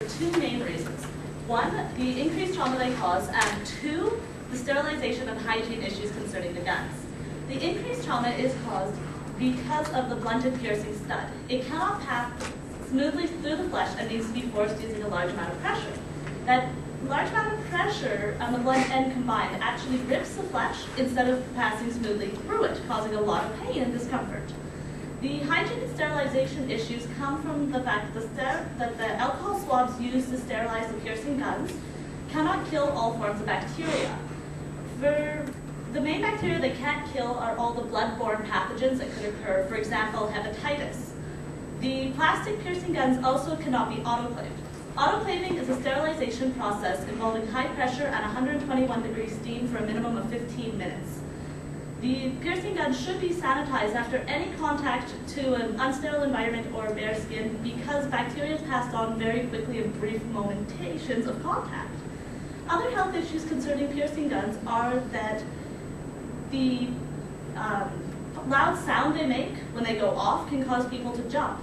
Two main reasons. One, the increased trauma they cause, and two, the sterilization and hygiene issues concerning the guns. The increased trauma is caused because of the blunted piercing stud. It cannot pass smoothly through the flesh and needs to be forced using a large amount of pressure. That large amount of pressure and the blunt end combined actually rips the flesh instead of passing smoothly through it, causing a lot of pain and discomfort. The hygiene and sterilization issues come from the fact that the alcohol swabs used to sterilize the piercing guns cannot kill all forms of bacteria. For the main bacteria they can't kill are all the blood-borne pathogens that could occur, for example, hepatitis. The plastic piercing guns also cannot be autoclaved. Autoclaving is a sterilization process involving high pressure and 121 degree steam for a minimum of 15 minutes. The piercing gun should be sanitized after any contact to an unsterile environment or bare skin because bacteria is passed on very quickly in brief momentations of contact. Other health issues concerning piercing guns are that the loud sound they make when they go off can cause people to jump.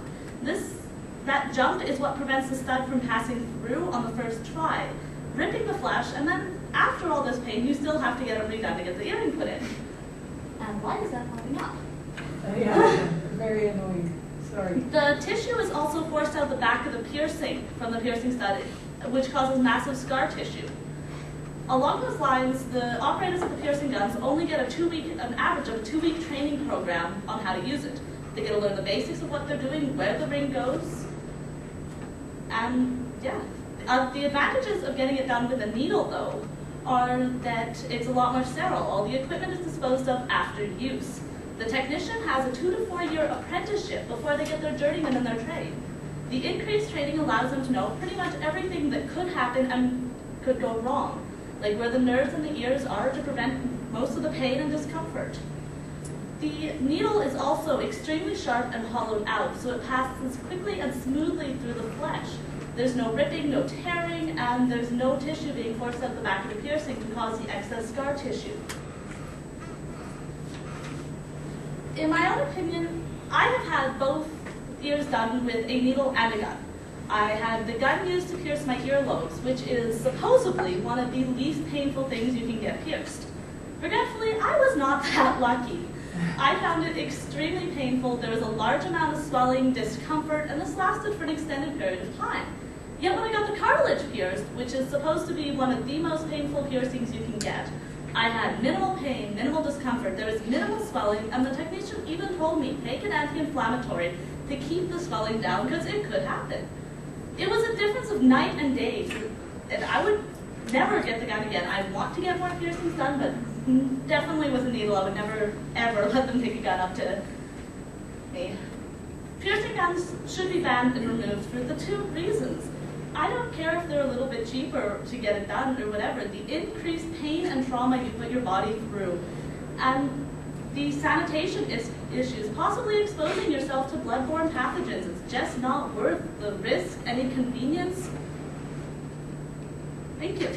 That jump is what prevents the stud from passing through on the first try, ripping the flesh, and then after all this pain, you still have to get it redone to get the earring put in. And why is that popping up? Yeah, very annoying. Sorry. The tissue is also forced out the back of the piercing from the piercing stud, which causes massive scar tissue. Along those lines, the operators of the piercing guns only get an average of a 2-week training program on how to use it. They get to learn the basics of what they're doing, where the ring goes, and yeah. The advantages of getting it done with a needle, though, are that it's a lot more sterile. All the equipment is disposed of after use. The technician has a 2 to 4 year apprenticeship before they get their journeyman in their trade. The increased training allows them to know pretty much everything that could happen and could go wrong, like where the nerves and the ears are to prevent most of the pain and discomfort. The needle is also extremely sharp and hollowed out, so it passes quickly and smoothly through the flesh. There's no ripping, no tearing, and there's no tissue being forced out the back of the piercing to cause the excess scar tissue. In my own opinion, I have had both ears done with a needle and a gun. I had the gun used to pierce my earlobes, which is supposedly one of the least painful things you can get pierced. Regretfully, I was not that lucky. I found it extremely painful. There was a large amount of swelling, discomfort, and this lasted for an extended period of time. Yet when I got the cartilage pierced, which is supposed to be one of the most painful piercings you can get, I had minimal pain, minimal discomfort, there was minimal swelling, and the technician even told me, take an anti-inflammatory to keep the swelling down because it could happen. It was a difference of night and day, and I would never get the gun again. I want to get more piercings done, but definitely with a needle, I would never, ever let them take a gun up to me. Piercing guns should be banned and removed for the 2 reasons. I don't care if they're a little bit cheaper to get it done or whatever. The increased pain and trauma you put your body through, and the sanitation issues, possibly exposing yourself to blood-borne pathogens, it's just not worth the risk and inconvenience. Thank you.